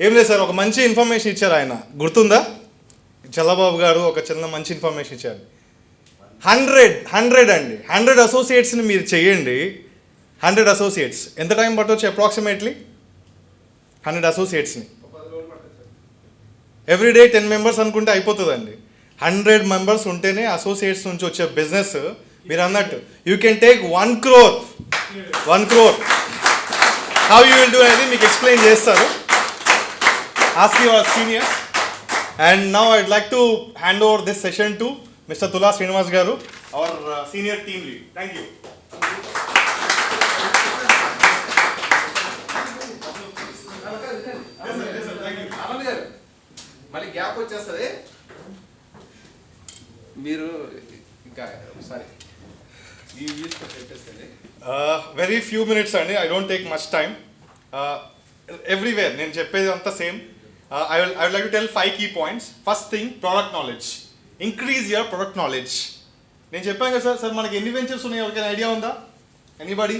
ఏం లేదు సార్, ఒక మంచి ఇన్ఫర్మేషన్ ఇచ్చారు ఆయన, గుర్తుందా? చల్లబాబు గారు ఒక చిన్న మంచి ఇన్ఫర్మేషన్ ఇచ్చారు. 100 అండి, 100 అసోసియేట్స్ని మీరు చెయ్యండి. 100 అసోసియేట్స్ ఎంత టైం పట్టవచ్చు అప్రాక్సిమేట్లీ? 100 అసోసియేట్స్ని ఎవ్రీడే 10 మెంబర్స్ అనుకుంటే అయిపోతుందండి. 100 మెంబర్స్ ఉంటేనే అసోసియేట్స్ నుంచి వచ్చే బిజినెస్ మీరు అన్నట్టు you can take 1 crore. How you will do అనేది మీకు ఎక్స్ప్లెయిన్ చేస్తారు. Ask your seniors. And now I'd like to hand over this session to mister తులా శ్రీనివాస్ గారు, our senior team lead. Thank you. మళ్ళీ గ్యాప్ వచ్చేస్తుంది, మీరు ఇంకా ఒకసారి వెరీ ఫ్యూ మినిట్స్ అండి, I don't take much time. Everywhere నేను చెప్పేది అంతా same. I will like to tell 5 key points. First thing, product knowledge. Increase your product knowledge. నేను చెప్పాను కదా సార్, మనకి ఎన్ని వెంచర్స్ ఉన్నాయి, ఎవరికైనా ఐడియా ఉందా? Anybody?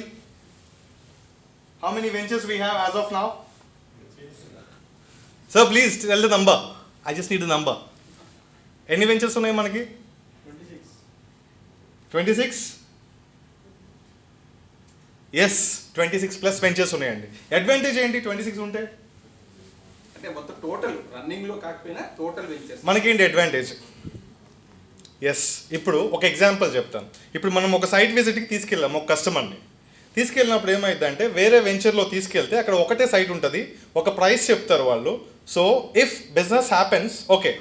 How many ventures we have as of now? Sir please tell the number, I just need the number. ఎన్ని ventures ఉన్నాయి మనకి? 26. ఎస్, 26+ వెంచర్స్ ఉన్నాయండి. అడ్వాంటేజ్ ఏంటి 26 ఉంటే? అంటే మొత్తం టోటల్ రన్నింగ్లో కాకపోయినా టోటల్ వెంచర్స్ మనకేంటి అడ్వాంటేజ్? ఎస్, ఇప్పుడు ఒక ఎగ్జాంపుల్ చెప్తాను. ఇప్పుడు మనం ఒక సైట్ విజిట్కి తీసుకెళ్ళాం ఒక కస్టమర్ని. తీసుకెళ్ళినప్పుడు ఏమైందంటే వేరే వెంచర్లో తీసుకెళ్తే అక్కడ ఒకటే సైట్ ఉంటుంది, ఒక ప్రైస్ చెప్తారు వాళ్ళు. So if business happens, okay,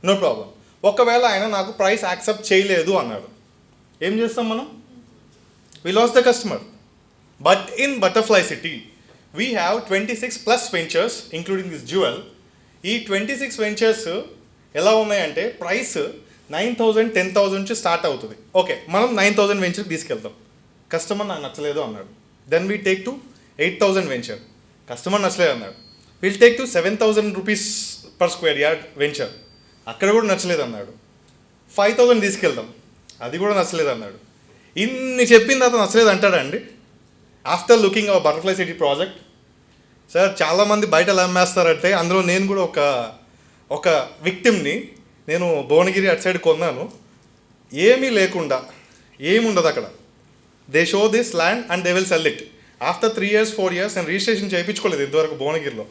no problem. ఒకవేళ ఆయన నాకు ప్రైస్ యాక్సెప్ట్ చేయలేదు అన్నాడు, ఏం చేస్తాం మనం? We lost the customer. But in butterfly city we have 26+ ventures including this jewel. ఈ 26 వెంచర్స్ ఎలా ఉన్నాయంటే ప్రైస్ 9,000, 10,000 నుంచి స్టార్ట్ అవుతుంది. ఓకే, మనం 9,000 వెంచర్కి తీసుకెళ్తాం. కస్టమర్ నాకు నచ్చలేదు అన్నాడు. Then we take to 8,000 venture. Customer నచ్చలేదు అన్నాడు. Will take to 7,000 rupees per square yard venture. అక్కడ కూడా నచ్చలేదు అన్నాడు. 5,000 తీసుకెళ్దాం, అది కూడా నచ్చలేదు అన్నాడు. ఇన్ని చెప్పిన తర్వాత నచ్చలేదు అంటాడండి? After looking our butterfly city project. Sir చాలామంది బయట ఎలా అమ్మేస్తారంటే, అందులో నేను కూడా ఒక విక్టిమ్ని. నేను భువనగిరి అటు సైడ్ కొన్నాను, ఏమీ లేకుండా, ఏముండదు అక్కడ. They show this land and they will sell it. After 3 years 4 years నేను రిజిస్ట్రేషన్ చేయించుకోలేదు ఇంతవరకు భువనగిరిలో.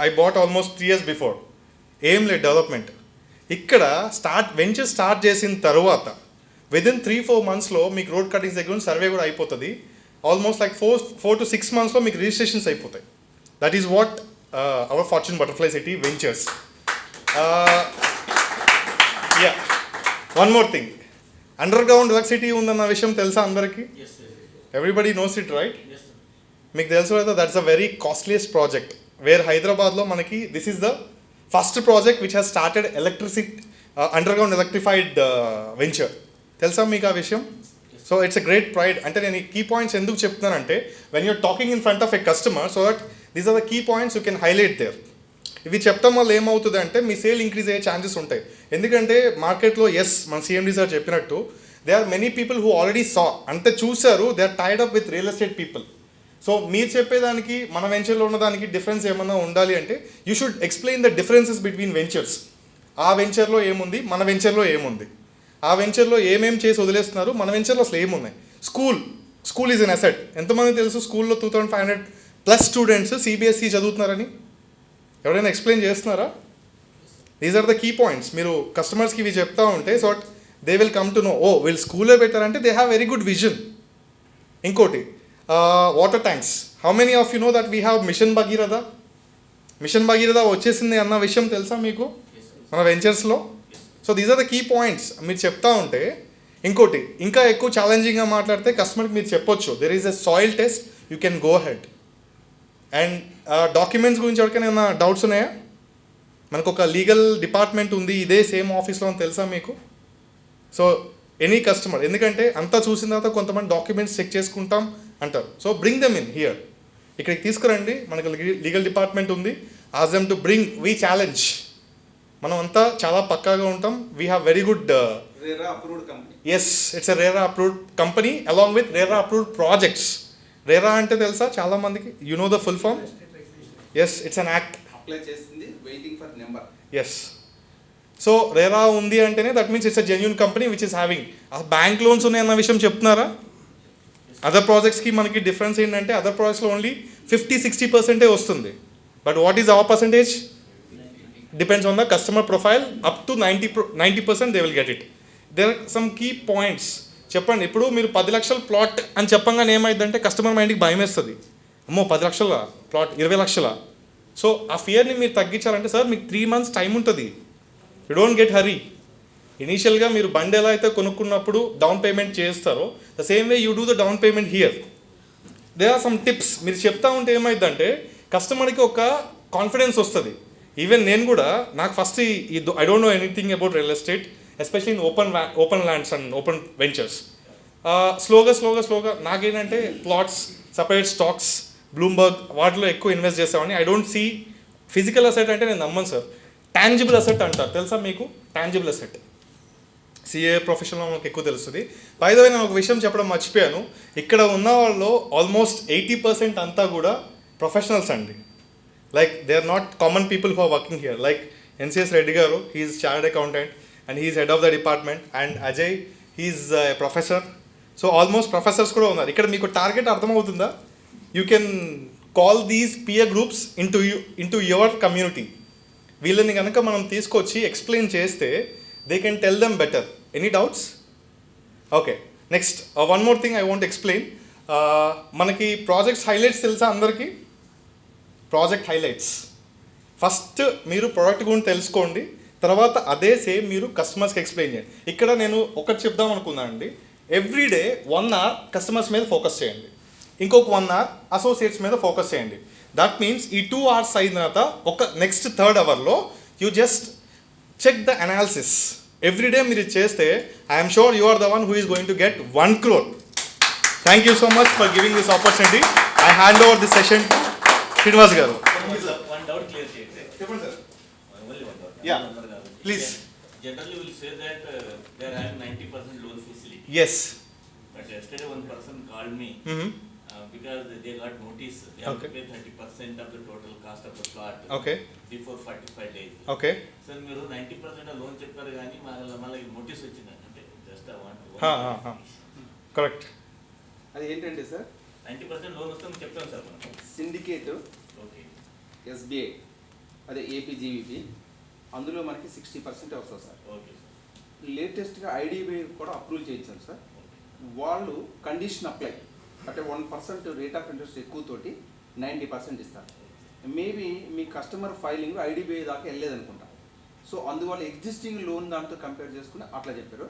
I bought almost 3 years before. ఏం లేదు డెవలప్మెంట్. ఇక్కడ వెంచర్ స్టార్ట్ చేసిన తర్వాత విదిన్ 3-4 monthsలో మీకు రోడ్ కటింగ్స్ దగ్గర సర్వే కూడా అయిపోతుంది. ఆల్మోస్ట్ లైక్ 4 to 6 monthsలో మీకు రిజిస్ట్రేషన్స్ అయిపోతాయి. That is what our Fortune Butterfly City ventures. Yeah, one more thing, underground electricity ఉందన్న విషయం తెలుసా అందరికీ? Everybody knows it, right? మీకు తెలుసు కదా, that's a very costliest project. Where హైదరాబాద్లో మనకి this is the first project which has started underground electrified venture. తెలుసా మీకు ఆ విషయం? So it's a great pride. అంటే నేను ఈ కీ పాయింట్స్ ఎందుకు చెప్తున్నానంటే, when you're talking in front of a customer, so that these are the key points you can highlight there. ఇవి చెప్తాం వల్ల ఏమవుతుంది అంటే మీ సేల్ ఇంక్రీజ్ అయ్యే ఛాన్సెస్ ఉంటాయి. ఎందుకంటే మార్కెట్లో మన CMD సార్ చెప్పినట్టు they are many people who already saw, అంటే చూశారు, they are tied up with real estate people. So మీరు చెప్పేదానికి మన వెంచర్లో ఉన్నదానికి డిఫరెన్స్ ఏమన్నా ఉండాలి అంటే you should explain the differences between ventures. ఆ వెంచర్లో ఏముంది, మన వెంచర్లో ఏముంది, ఆ వెంచర్లో ఏమేమి చేసి వదిలేస్తున్నారు, మన వెంచర్లో అసలు ఏమున్నాయి. School is an asset. ఎంతమంది తెలుసు స్కూల్లో 2,500+ స్టూడెంట్స్ CBSE చదువుతున్నారని? ఎవరైనా ఎక్స్ప్లెయిన్ చేస్తున్నారా? These are the key points. మీరు కస్టమర్స్కి ఇవి చెప్తా ఉంటే so they will come to know, ఓ వీళ్ళు స్కూల్లో పెట్టారంటే they have very good vision. ఇంకోటి, water tanks. How many of you know that we have mission Bhagiratha? Mission Bhagiratha వచ్చేసింది అన్న విషయం తెలుసా మీకు మన వెంచర్స్లో? So these are the key points మీరు చెప్తా ఉంటే. ఇంకోటి, ఇంకా ఎక్కువ ఛాలెంజింగ్గా మాట్లాడితే కస్టమర్కి మీరు చెప్పొచ్చు, there is a soil test, you can go head. And documents గురించి ఎవరికైనా ఏమైనా డౌట్స్ ఉన్నాయా? మనకు ఒక లీగల్ డిపార్ట్మెంట్ ఉంది ఇదే సేమ్ ఆఫీస్లో అని తెలుసా మీకు? సో ఎనీ కస్టమర్, ఎందుకంటే అంతా చూసిన తర్వాత కొంతమంది డాక్యుమెంట్స్ చెక్ చేసుకుంటాం అంటారు. So bring them in here, ఇక్కడికి తీసుకురండి, మనకు లీగల్ డిపార్ట్మెంట్ ఉంది. Ask them to bring, we challenge. మనం అంతా చాలా పక్కాగా ఉంటాం. We have very good RERA approved company. Yes, it's a RERA approved company along with RERA approved projects. RERA అంటే తెలుసా చాలామందికి? You know the full form? Yes, it's an act. Apply చేసింది waiting for number. Yes. So RERA ఉంది అంటేనే that means it's a genuine company which is having. ఆ bank loans ఉన్నాయన్న విషయం చెప్తున్నారా? అదర్ ప్రాజెక్ట్స్కి మనకి డిఫరెన్స్ ఏంటంటే అదర్ ప్రాజెక్ట్స్లో ఓన్లీ 50-60% వస్తుంది. But what is our percentage? Depends on the customer profile. Up to 90% they will get it. There are some key points. చెప్పండి, ఇప్పుడు మీరు 10 లక్షల ప్లాట్ అని చెప్పంగానే ఏమైందంటే కస్టమర్ మైండ్కి భయం వేస్తుంది. అమ్మో 10 లక్షల ప్లాట్, 20 లక్షల. సో ఆ ఫియర్ని మీరు తగ్గించాలంటే సార్ మీకు 3 months టైం ఉంటుంది. You don't get hurry. ఇనీషియల్గా మీరు బండి ఎలా అయితే కొనుక్కున్నప్పుడు డౌన్ పేమెంట్ చేస్తారో the same way you do the down payment here. They are some tips. మీరు చెప్తా ఉంటే ఏమైందంటే కస్టమర్కి ఒక కాన్ఫిడెన్స్ వస్తుంది. ఈవెన్ నేను కూడా నాకు first I don't know anything about real estate, especially in open lands and open ventures. స్లోగా నాకేంటంటే ప్లాట్స్, సపరేట్ స్టాక్స్, బ్లూంబర్గ్ వాటిలో ఎక్కువ ఇన్వెస్ట్ చేస్తామని. I don't see physical asset అంటే నేను నమ్మను సార్. టాంజిబుల్ అసెట్ అంటారు, తెలుసా మీకు? టాంజిబుల్ అసెట్ సిఏ ప్రొఫెషన్లో మనకు ఎక్కువ తెలుస్తుంది. బై ద వే నేను ఒక విషయం చెప్పడం మర్చిపోయాను. ఇక్కడ ఉన్న వాళ్ళు ఆల్మోస్ట్ 80% అంతా కూడా ప్రొఫెషనల్స్ అండి. Like they are not common people who are working here. Like NCS Reddy garu, he's chartered accountant and he's head of the department. And Ajay, he's a professor. So almost professors కూడా ఉన్నారు ఇక్కడ. మీకు టార్గెట్ అర్థమవుతుందా? You can call these peer groups into your community. వీళ్ళని కనుక మనం తీసుకొచ్చి explain చేస్తే they can tell them better. Any doubts? Okay, next one more thing I want explain. మనకి ప్రాజెక్ట్స్ హైలైట్స్ తెలుసా అందరికీ? ప్రాజెక్ట్ హైలైట్స్ ఫస్ట్ మీరు ప్రోడక్ట్ గురించి తెలుసుకోండి, తర్వాత అదే సేమ్ మీరు కస్టమర్స్కి ఎక్స్ప్లెయిన్ చేయండి. ఇక్కడ నేను ఒకటి చెప్దాం అనుకున్నాను అండి. ఎవ్రీడే 1 hour కస్టమర్స్ మీద ఫోకస్ చేయండి, ఇంకొక 1 hour అసోసియేట్స్ మీద ఫోకస్ చేయండి. దట్ మీన్స్ ఈ 2 hours అయిన తర్వాత ఒక నెక్స్ట్ 3rd hourలో you just check the analysis. Every day మీరు ఇది చేస్తే I'm sure you are the one who is going to get 1 crore. Thank you so much for giving this opportunity. I hand over this session to Srinivas garu. చెప్పండి sir. Yeah, please. Generally, we'll say that they are having 90% loan facility. Yes. But yesterday, one person called me because they got notice. They have to pay 30% of the total cost of the plot. Okay. Before 45 days. Okay. So, మీరు 90% loan చెప్పారు కానీ మళ్ళీ notice వచ్చింది అంటే just correct. అది ఏంటంటే sir 90% loan వస్తుందని చెప్తాం సార్ మనం. సిండికేట్, ఓకే, ఎస్బీఐ, అదే ఏపీజీవీపీ, అందులో మనకి 60% వస్తుంది సార్. Okay sir. లేటెస్ట్గా ఐడిబిఐ కూడా అప్రూవ్ చేయించాం సార్. వాళ్ళు కండిషన్ అప్లై అంటే 1% రేట్ ఆఫ్ ఇంట్రెస్ట్ ఎక్కువతోటి 90% ఇస్తారు. మేబీ మీ కస్టమర్ ఫైలింగ్ ఐడిబిఐ దాకా వెళ్ళలేదనుకుంటా. సో అందువల్ల ఎగ్జిస్టింగ్ లోన్ దాంతో కంపేర్ చేసుకుని అట్లా చెప్పారు.